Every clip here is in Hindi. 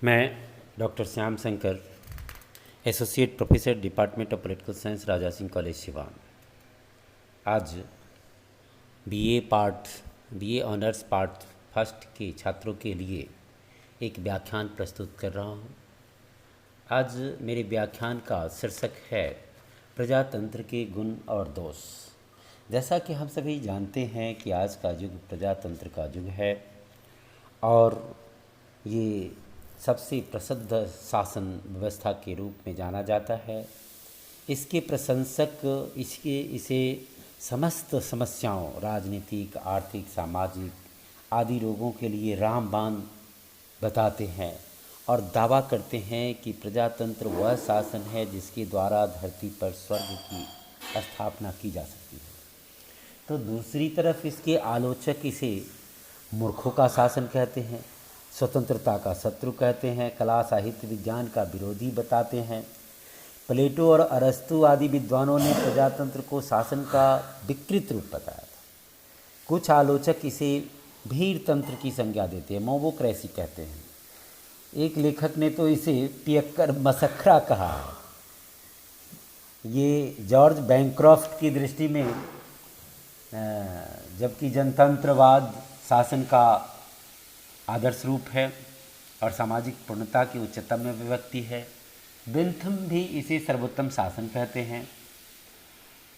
मैं doctor Shyam Shankar, associate professor department of political science, Raja Singh college Siwan, आज बीए ऑनर्स पार्ट फर्स्ट के छात्रों के लिए एक व्याख्यान प्रस्तुत कर रहा हूँ। आज मेरे व्याख्यान का शीर्षक है प्रजातंत्र के गुण और दोष। जैसा कि हम सभी जानते हैं कि आज का युग प्रजातंत्र का युग है और ये सबसे प्रसिद्ध शासन व्यवस्था के रूप में जाना जाता है। इसके प्रशंसक इसे समस्त समस्याओं, राजनीतिक, आर्थिक, सामाजिक आदि रोगों के लिए रामबाण बताते हैं और दावा करते हैं कि प्रजातंत्र वह शासन है जिसके द्वारा धरती पर स्वर्ग की स्थापना की जा सकती है। तो दूसरी तरफ इसके आलोचक इसे मूर्खों का शासन कहते हैं, स्वतंत्रता का शत्रु कहते हैं, कला, साहित्य, विज्ञान का विरोधी बताते हैं। प्लेटो और अरस्तु आदि विद्वानों ने प्रजातंत्र को शासन का विकृत रूप बताया था। कुछ आलोचक इसे भीड़ तंत्र की संज्ञा देते हैं, मोबोक्रेसी कहते हैं। एक लेखक ने तो इसे पियक्कर मसखरा कहा है। ये जॉर्ज बैंक्रॉफ्ट की दृष्टि में, जबकि जनतंत्रवाद शासन का आदर्श रूप है और सामाजिक पूर्णता की उच्चतम अभिव्यक्ति है, बेंथम भी इसे सर्वोत्तम शासन कहते हैं।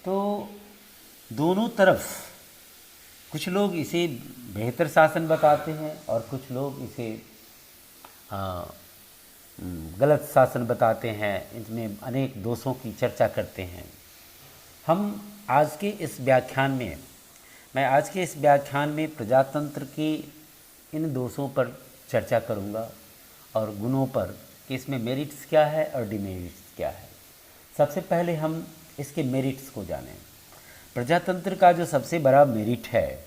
तो दोनों तरफ कुछ लोग इसे बेहतर शासन बताते हैं और कुछ लोग इसे गलत शासन बताते हैं। इसमें अनेक दोषों की चर्चा करते हैं। मैं आज के इस व्याख्यान में प्रजातंत्र के इन दोषों पर चर्चा करूंगा और गुणों पर कि इसमें मेरिट्स क्या है और डिमेरिट्स क्या है। सबसे पहले हम इसके मेरिट्स को जानें। प्रजातंत्र का जो सबसे बड़ा मेरिट है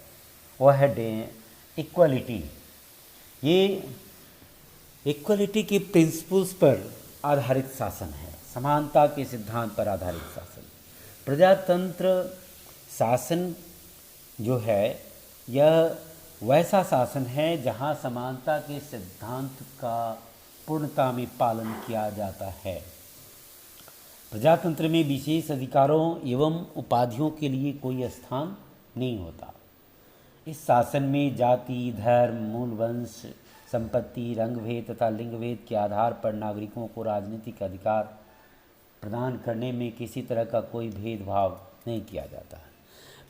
वह है इक्वलिटी। ये इक्वलिटी के प्रिंसिपल्स पर आधारित शासन है, समानता के सिद्धांत पर आधारित शासन। प्रजातंत्र शासन जो है यह वैसा शासन है जहां समानता के सिद्धांत का पूर्णता में पालन किया जाता है। प्रजातंत्र में विशेष अधिकारों एवं उपाधियों के लिए कोई स्थान नहीं होता। इस शासन में जाति, धर्म, मूल वंश, संपत्ति, रंग भेद तथा लिंग भेद के आधार पर नागरिकों को राजनीतिक अधिकार प्रदान करने में किसी तरह का कोई भेदभाव नहीं किया जाता है।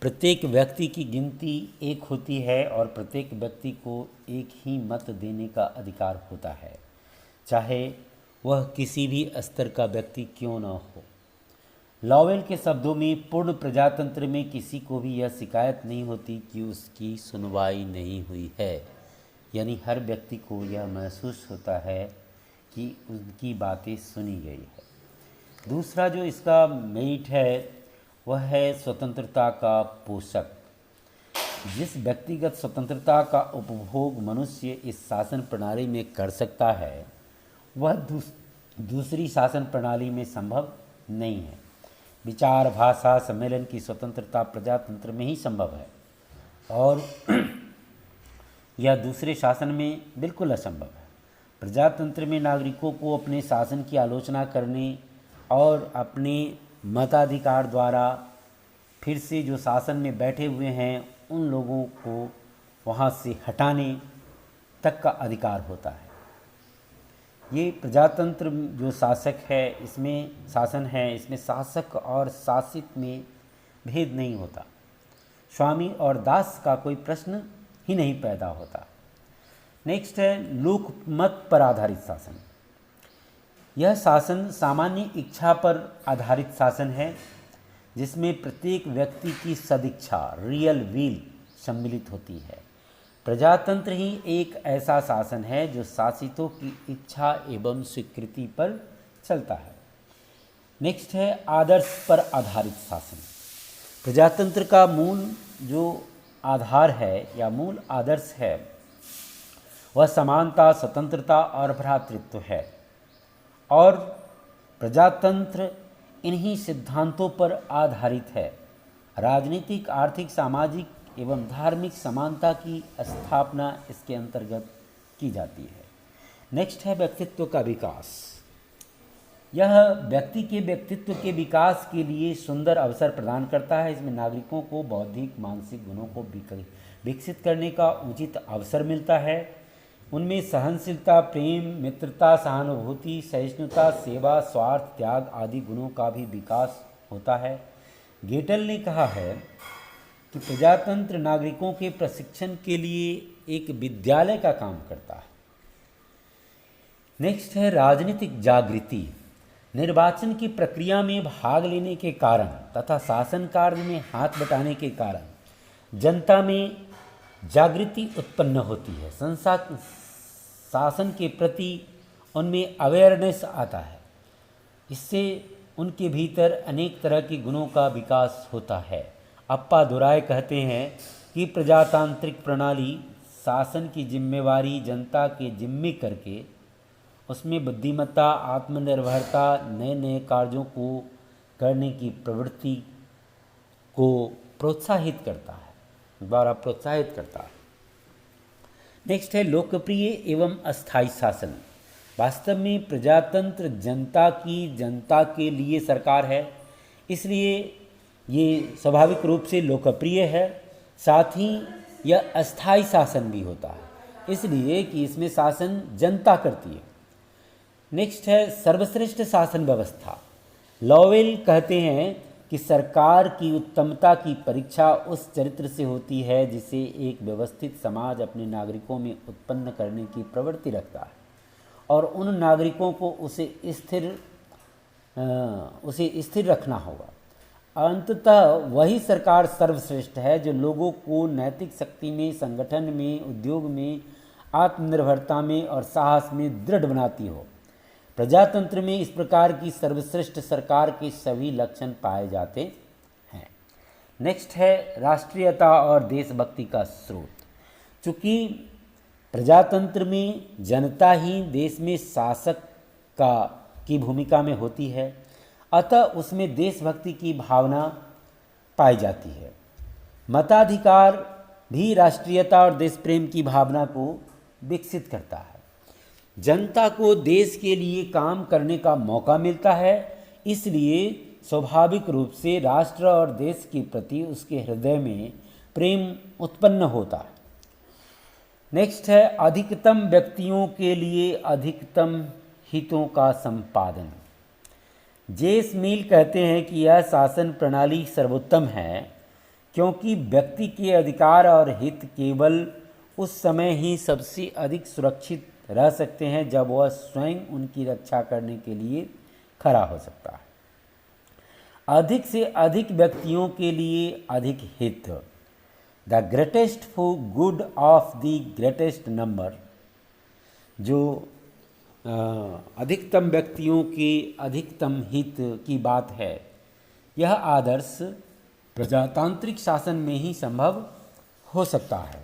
प्रत्येक व्यक्ति की गिनती एक होती है और प्रत्येक व्यक्ति को एक ही मत देने का अधिकार होता है, चाहे वह किसी भी स्तर का व्यक्ति क्यों न हो। लॉवेल के शब्दों में, पूर्ण प्रजातंत्र में किसी को भी यह शिकायत नहीं होती कि उसकी सुनवाई नहीं हुई है। यानी हर व्यक्ति को यह महसूस होता है कि उनकी बातें सुनी गई है। दूसरा जो इसका मेरिट है वह है स्वतंत्रता का पोषक। जिस व्यक्तिगत स्वतंत्रता का उपभोग मनुष्य इस शासन प्रणाली में कर सकता है वह दूसरी शासन प्रणाली में संभव नहीं है। विचार, भाषा, सम्मेलन की स्वतंत्रता प्रजातंत्र में ही संभव है और यह दूसरे शासन में बिल्कुल असंभव है। प्रजातंत्र में नागरिकों को अपने शासन की आलोचना करने और अपने मताधिकार द्वारा फिर से जो शासन में बैठे हुए हैं उन लोगों को वहाँ से हटाने तक का अधिकार होता है। ये प्रजातंत्र जो शासन है इसमें शासक और शासित में भेद नहीं होता। स्वामी और दास का कोई प्रश्न ही नहीं पैदा होता। नेक्स्ट है लोकमत पर आधारित शासन। यह शासन सामान्य इच्छा पर आधारित शासन है जिसमें प्रत्येक व्यक्ति की सदिच्छा, रियल विल सम्मिलित होती है। प्रजातंत्र ही एक ऐसा शासन है जो शासितों की इच्छा एवं स्वीकृति पर चलता है। नेक्स्ट है आदर्श पर आधारित शासन। प्रजातंत्र का मूल जो आधार है या मूल आदर्श है वह समानता, स्वतंत्रता और भ्रातृत्व है और प्रजातंत्र इन्हीं सिद्धांतों पर आधारित है। राजनीतिक, आर्थिक, सामाजिक एवं धार्मिक समानता की स्थापना इसके अंतर्गत की जाती है। नेक्स्ट है व्यक्तित्व का विकास। यह व्यक्ति के व्यक्तित्व के विकास के लिए सुंदर अवसर प्रदान करता है। इसमें नागरिकों को बौद्धिक मानसिक गुणों को विकसित करने का उचित अवसर मिलता है। उनमें सहनशीलता, प्रेम, मित्रता, सहानुभूति, सहिष्णुता, सेवा, स्वार्थ, त्याग आदि गुणों का भी विकास होता है। गेटल ने कहा है कि प्रजातंत्र नागरिकों के प्रशिक्षण के लिए एक विद्यालय का काम करता है। नेक्स्ट है राजनीतिक जागृति। निर्वाचन की प्रक्रिया में भाग लेने के कारण तथा शासन कार्य में हाथ बटाने के कारण जनता में जागृति उत्पन्न होती है। शासन के प्रति उनमें अवेयरनेस आता है। इससे उनके भीतर अनेक तरह के गुणों का विकास होता है। अप्पा दुराय कहते हैं कि प्रजातांत्रिक प्रणाली शासन की जिम्मेवारी जनता के जिम्मे करके उसमें बुद्धिमत्ता, आत्मनिर्भरता, नए नए कार्यों को करने की प्रवृत्ति को प्रोत्साहित करता है। नेक्स्ट है लोकप्रिय एवं अस्थायी शासन। वास्तव में प्रजातंत्र जनता के लिए सरकार है, इसलिए ये स्वाभाविक रूप से लोकप्रिय है। साथ ही यह अस्थायी शासन भी होता है, इसलिए कि इसमें शासन जनता करती है। नेक्स्ट है सर्वश्रेष्ठ शासन व्यवस्था। लॉवेल कहते हैं कि सरकार की उत्तमता की परीक्षा उस चरित्र से होती है जिसे एक व्यवस्थित समाज अपने नागरिकों में उत्पन्न करने की प्रवृत्ति रखता है, और उन नागरिकों को उसे स्थिर रखना होगा। अंततः वही सरकार सर्वश्रेष्ठ है जो लोगों को नैतिक शक्ति में, संगठन में, उद्योग में, आत्मनिर्भरता में और साहस में दृढ़ बनाती हो। प्रजातंत्र में इस प्रकार की सर्वश्रेष्ठ सरकार के सभी लक्षण पाए जाते हैं। नेक्स्ट है राष्ट्रीयता और देशभक्ति का स्रोत। चूँकि प्रजातंत्र में जनता ही देश में शासक की भूमिका में होती है, अतः उसमें देशभक्ति की भावना पाई जाती है। मताधिकार भी राष्ट्रीयता और देश प्रेम की भावना को विकसित करता है। जनता को देश के लिए काम करने का मौका मिलता है, इसलिए स्वाभाविक रूप से राष्ट्र और देश के प्रति उसके हृदय में प्रेम उत्पन्न होता है। नेक्स्ट है अधिकतम व्यक्तियों के लिए अधिकतम हितों का संपादन। जेस मिल कहते हैं कि यह शासन प्रणाली सर्वोत्तम है, क्योंकि व्यक्ति के अधिकार और हित केवल उस समय ही सबसे अधिक सुरक्षित रह सकते हैं जब वह स्वयं उनकी रक्षा करने के लिए खड़ा हो सकता है। अधिक से अधिक व्यक्तियों के लिए अधिक हित। The greatest for good of the greatest number. जो अधिकतम व्यक्तियों के अधिकतम हित की बात है, यह आदर्श प्रजातांत्रिक शासन में ही संभव हो सकता है,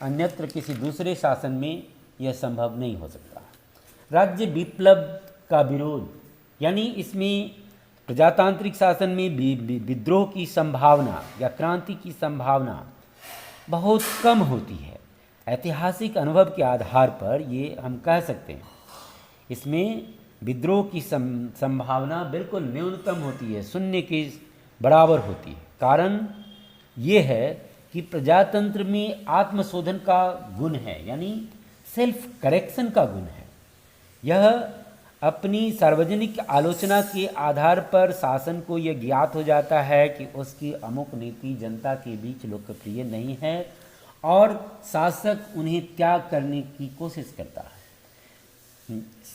अन्यत्र किसी दूसरे शासन में यह संभव नहीं हो सकता। राज्य विप्लव का विरोध, यानी इसमें प्रजातांत्रिक शासन में विद्रोह की संभावना या क्रांति की संभावना बहुत कम होती है। ऐतिहासिक अनुभव के आधार पर ये हम कह सकते हैं, इसमें विद्रोह की संभावना बिल्कुल न्यूनतम होती है, शून्य के बराबर होती है। कारण ये है कि प्रजातंत्र में आत्मशोधन का गुण है, यानी सेल्फ करेक्शन का गुण है। यह अपनी सार्वजनिक आलोचना के आधार पर शासन को यह ज्ञात हो जाता है कि उसकी अमुक नीति जनता के बीच लोकप्रिय नहीं है और शासक उन्हें त्याग करने की कोशिश करता है।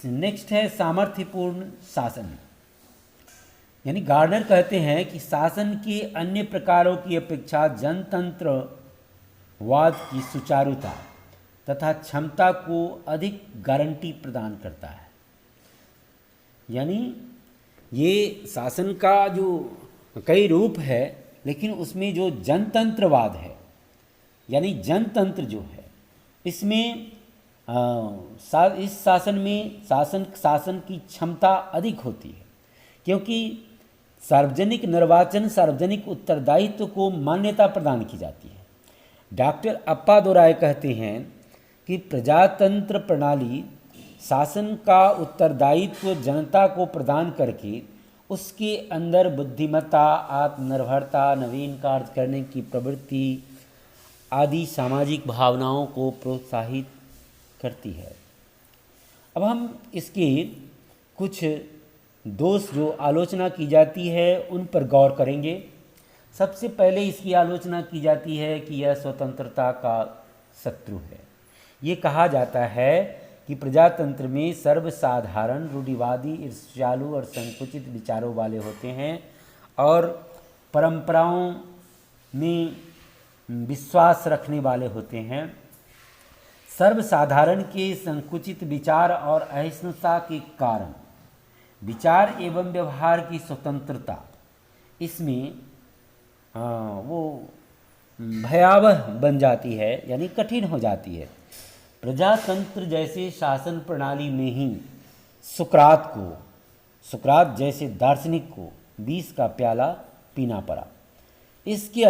नेक्स्ट है सामर्थ्यपूर्ण शासन। यानी गार्डनर कहते हैं कि शासन के अन्य प्रकारों की अपेक्षा जनतंत्रवाद की सुचारुता तथा क्षमता को अधिक गारंटी प्रदान करता है। यानी ये शासन का जो कई रूप है, लेकिन उसमें जो जनतंत्रवाद है, यानी जनतंत्र जो है, इसमें इस शासन में शासन की क्षमता अधिक होती है, क्योंकि सार्वजनिक निर्वाचन, सार्वजनिक उत्तरदायित्व को मान्यता प्रदान की जाती है। डॉक्टर अप्पा दुराय कहते हैं कि प्रजातंत्र प्रणाली शासन का उत्तरदायित्व जनता को प्रदान करके उसके अंदर बुद्धिमत्ता, आत्मनिर्भरता, नवीन कार्य करने की प्रवृत्ति आदि सामाजिक भावनाओं को प्रोत्साहित करती है। अब हम इसके कुछ दोष जो आलोचना की जाती है उन पर गौर करेंगे। सबसे पहले इसकी आलोचना की जाती है कि यह स्वतंत्रता का शत्रु है। ये कहा जाता है कि प्रजातंत्र में सर्वसाधारण रूढ़िवादी, ईर्ष्यालु और संकुचित विचारों वाले होते हैं और परंपराओं में विश्वास रखने वाले होते हैं। सर्वसाधारण के संकुचित विचार और अहिंसा के कारण विचार एवं व्यवहार की स्वतंत्रता इसमें वो भयावह बन जाती है, यानी कठिन हो जाती है। प्रजातंत्र जैसे शासन प्रणाली में ही सुकरात जैसे दार्शनिक को विष का प्याला पीना पड़ा। इसके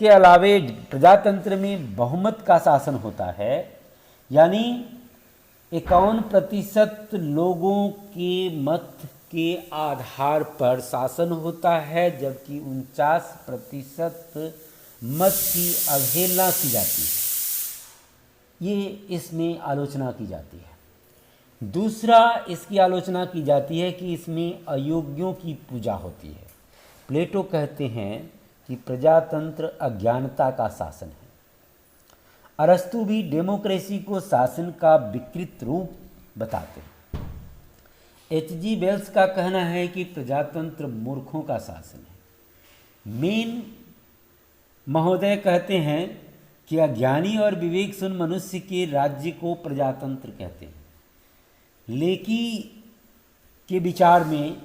अलावे प्रजातंत्र में बहुमत का शासन होता है, यानी 51% लोगों के मत के आधार पर शासन होता है, जबकि 49% मत की अवहेलना की जाती है। ये इसमें आलोचना की जाती है। दूसरा, इसकी आलोचना की जाती है कि इसमें अयोग्यों की पूजा होती है। प्लेटो कहते हैं कि प्रजातंत्र अज्ञानता का शासन है। अरस्तु भी डेमोक्रेसी को शासन का विकृत रूप बताते हैं। H.G. वेल्स का कहना है कि प्रजातंत्र मूर्खों का शासन है। मेन महोदय कहते हैं कि अज्ञानी और विवेकशून्य मनुष्य के राज्य को प्रजातंत्र कहते हैं। लेकी के विचार में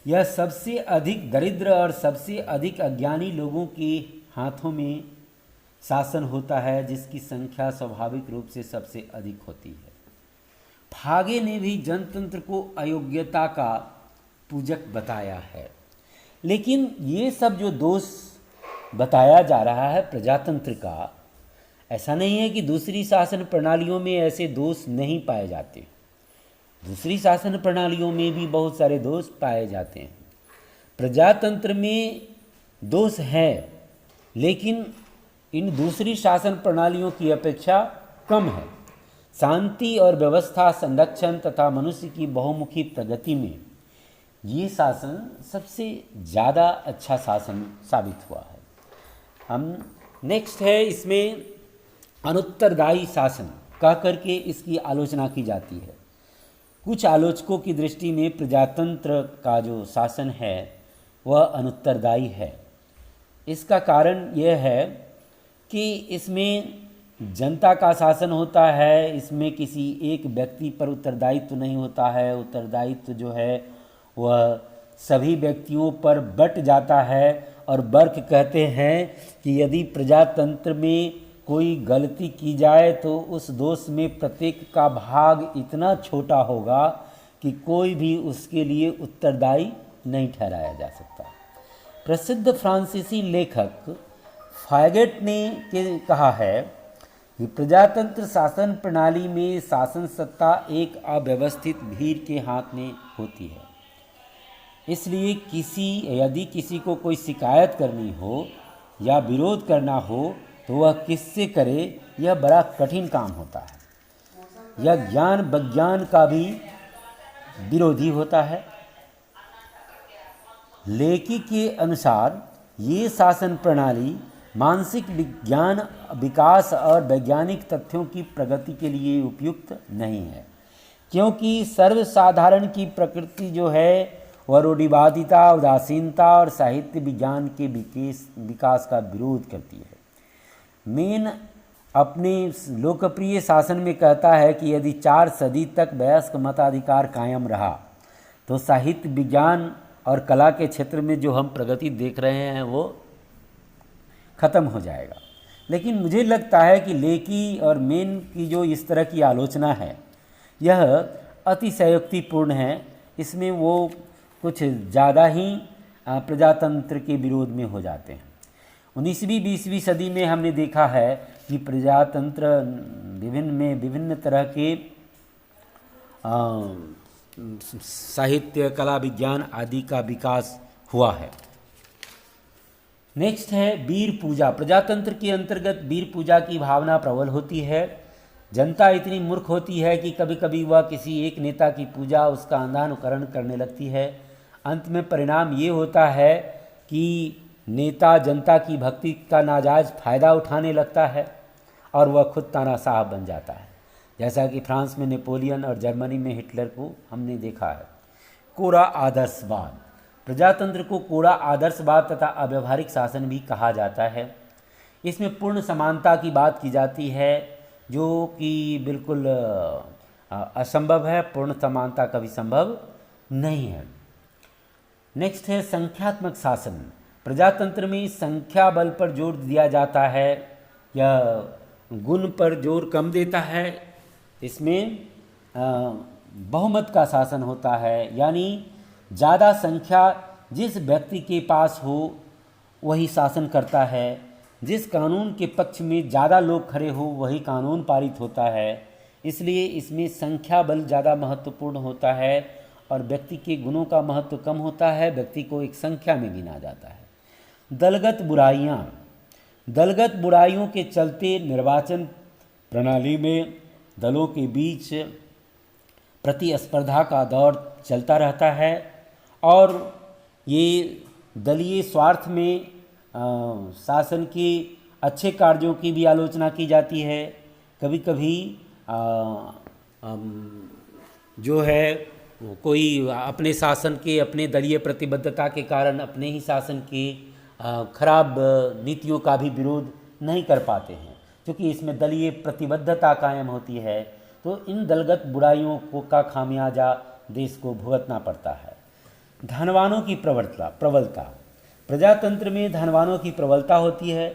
यह सबसे अधिक दरिद्र और सबसे अधिक अज्ञानी लोगों के हाथों में शासन होता है, जिसकी संख्या स्वाभाविक रूप से सबसे अधिक होती है। फागे ने भी जनतंत्र को अयोग्यता का पूजक बताया है। लेकिन ये सब जो दोष बताया जा रहा है प्रजातंत्र का, ऐसा नहीं है कि दूसरी शासन प्रणालियों में ऐसे दोष नहीं पाए जाते। दूसरी शासन प्रणालियों में भी बहुत सारे दोष पाए जाते हैं। प्रजातंत्र में दोष हैं, लेकिन इन दूसरी शासन प्रणालियों की अपेक्षा कम है। शांति और व्यवस्था संरक्षण तथा मनुष्य की बहुमुखी प्रगति में ये शासन सबसे ज़्यादा अच्छा शासन साबित हुआ है। हम नेक्स्ट है, इसमें अनुत्तरदायी शासन कह करके इसकी आलोचना की जाती है। कुछ आलोचकों की दृष्टि में प्रजातंत्र का जो शासन है वह अनुत्तरदायी है। इसका कारण यह है कि इसमें जनता का शासन होता है, इसमें किसी एक व्यक्ति पर उत्तरदायित्व नहीं होता है। उत्तरदायित्व जो है वह सभी व्यक्तियों पर बंट जाता है। और बर्क कहते हैं कि यदि प्रजातंत्र में कोई गलती की जाए तो उस दोष में प्रत्येक का भाग इतना छोटा होगा कि कोई भी उसके लिए उत्तरदायी नहीं ठहराया जा सकता। प्रसिद्ध फ्रांसीसी लेखक फागेट ने कहा है कि प्रजातंत्र शासन प्रणाली में शासन सत्ता एक अव्यवस्थित भीड़ के हाथ में होती है। इसलिए यदि किसी को कोई शिकायत करनी हो या विरोध करना हो तो वह किससे करे, यह बड़ा कठिन काम होता है। यह ज्ञान विज्ञान का भी विरोधी होता है। लेकी के अनुसार ये शासन प्रणाली मानसिक विज्ञान विकास और वैज्ञानिक तथ्यों की प्रगति के लिए उपयुक्त नहीं है, क्योंकि सर्वसाधारण की प्रकृति जो है वह रूढ़िवादिता, उदासीनता और साहित्य विज्ञान के विकास का विरोध करती है। मेन अपने लोकप्रिय शासन में कहता है कि यदि 4 सदी तक वयस्क मताधिकार कायम रहा तो साहित्य विज्ञान और कला के क्षेत्र में जो हम प्रगति देख रहे हैं वो ख़त्म हो जाएगा। लेकिन मुझे लगता है कि लेकी और मेन की जो इस तरह की आलोचना है यह अतिशयोक्तिपूर्ण है। इसमें वो कुछ ज़्यादा ही प्रजातंत्र के विरोध में हो जाते हैं। 19वीं 20वीं सदी में हमने देखा है कि प्रजातंत्र विभिन्न तरह के साहित्य, कला, विज्ञान आदि का विकास हुआ है। नेक्स्ट है वीर पूजा। प्रजातंत्र के अंतर्गत वीर पूजा की भावना प्रबल होती है। जनता इतनी मूर्ख होती है कि कभी कभी वह किसी एक नेता की पूजा, उसका अंधानुकरण करने लगती है। अंत में परिणाम ये होता है कि नेता जनता की भक्ति का नाजायज फायदा उठाने लगता है और वह खुद तानाशाह बन जाता है, जैसा कि फ्रांस में नेपोलियन और जर्मनी में हिटलर को हमने देखा है। कोरा आदर्शवाद। प्रजातंत्र को कोरा आदर्शवाद तथा अव्यवहारिक शासन भी कहा जाता है। इसमें पूर्ण समानता की बात की जाती है, जो कि बिल्कुल असंभव है। पूर्ण समानता कभी संभव नहीं है। नेक्स्ट है संख्यात्मक शासन। प्रजातंत्र में संख्या बल पर जोर दिया जाता है या गुण पर जोर कम देता है। इसमें बहुमत का शासन होता है, यानी ज़्यादा संख्या जिस व्यक्ति के पास हो वही शासन करता है। जिस कानून के पक्ष में ज़्यादा लोग खड़े हो वही कानून पारित होता है। इसलिए इसमें संख्या बल ज़्यादा महत्वपूर्ण होता है और व्यक्ति के गुणों का महत्व कम होता है। व्यक्ति को एक संख्या में गिना जाता है। दलगत बुराइयाँ। दलगत बुराइयों के चलते निर्वाचन प्रणाली में दलों के बीच प्रतिस्पर्धा का दौर चलता रहता है और ये दलीय स्वार्थ में शासन के अच्छे कार्यों की भी आलोचना की जाती है। कभी कभी जो है कोई अपने शासन के, अपने दलीय प्रतिबद्धता के कारण अपने ही शासन के खराब नीतियों का भी विरोध नहीं कर पाते हैं, क्योंकि इसमें दलीय प्रतिबद्धता कायम होती है। तो इन दलगत बुराइयों का खामियाजा देश को भुगतना पड़ता है। धनवानों की प्रबलता। प्रजातंत्र में धनवानों की प्रबलता होती है।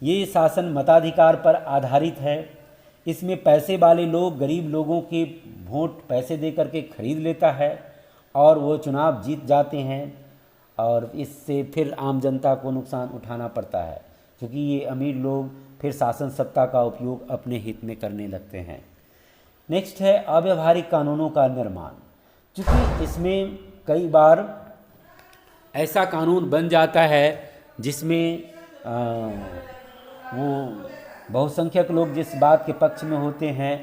ये शासन मताधिकार पर आधारित है। इसमें पैसे वाले लोग गरीब लोगों के वोट पैसे दे करके खरीद लेता है और वो चुनाव जीत जाते हैं और इससे फिर आम जनता को नुकसान उठाना पड़ता है, क्योंकि ये अमीर लोग फिर शासन सत्ता का उपयोग अपने हित में करने लगते हैं। नेक्स्ट है अव्यवहारिक कानूनों का निर्माण। क्योंकि इसमें कई बार ऐसा कानून बन जाता है जिसमें वो बहुसंख्यक लोग जिस बात के पक्ष में होते हैं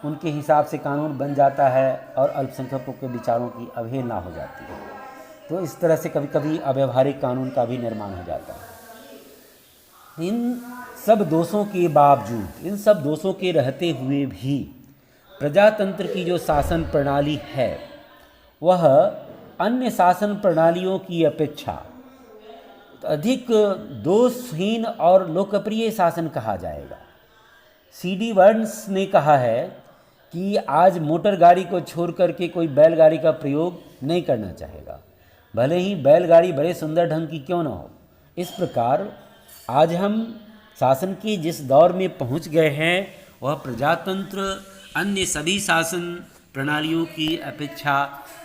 उनके हिसाब से कानून बन जाता है और अल्पसंख्यकों के विचारों की अवहेलना हो जाती है। तो इस तरह से कभी कभी अव्यवहारिक कानून का भी निर्माण हो जाता है। इन सब दोषों के बावजूद, इन सब दोषों के रहते हुए भी प्रजातंत्र की जो शासन प्रणाली है वह अन्य शासन प्रणालियों की अपेक्षा अधिक दोषहीन और लोकप्रिय शासन कहा जाएगा। C.D. बर्न्स ने कहा है कि आज मोटर गाड़ी को छोड़ करके कोई बैलगाड़ी का प्रयोग नहीं करना चाहेगा, भले ही बैलगाड़ी बड़े सुंदर ढंग की क्यों ना हो। इस प्रकार आज हम शासन के जिस दौर में पहुंच गए हैं वह प्रजातंत्र अन्य सभी शासन प्रणालियों की अपेक्षा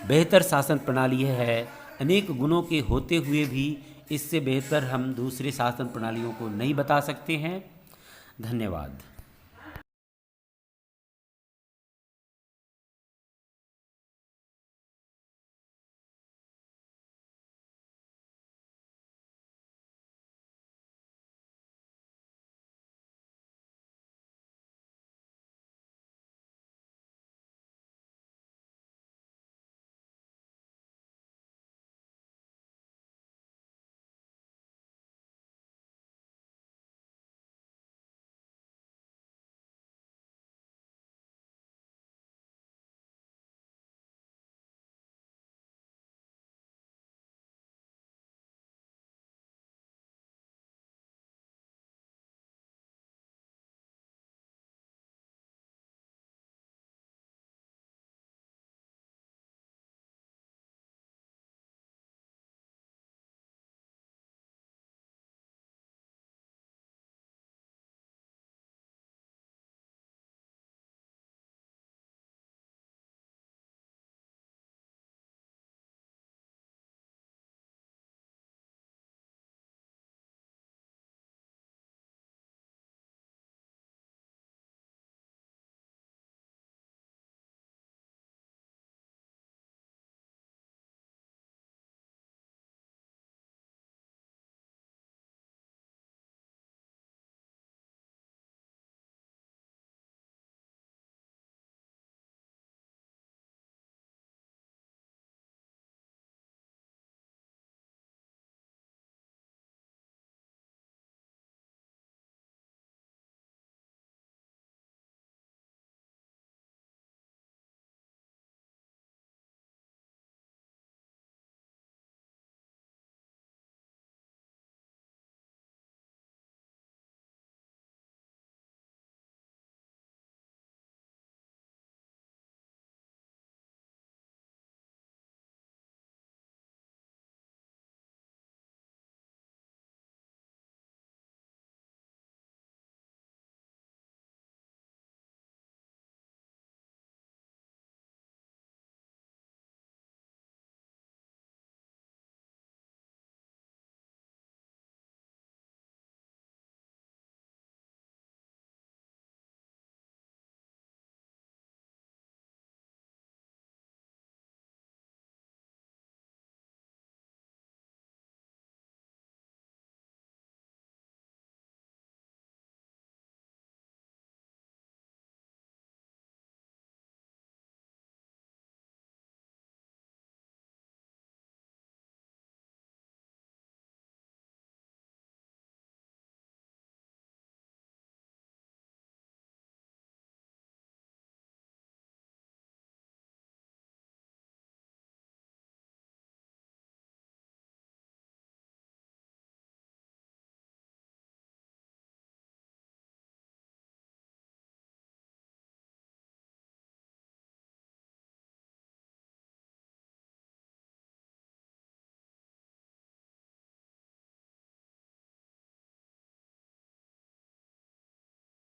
बेहतर शासन प्रणाली है। अनेक गुणों के होते हुए भी इससे बेहतर हम दूसरे शासन प्रणालियों को नहीं बता सकते हैं। धन्यवाद।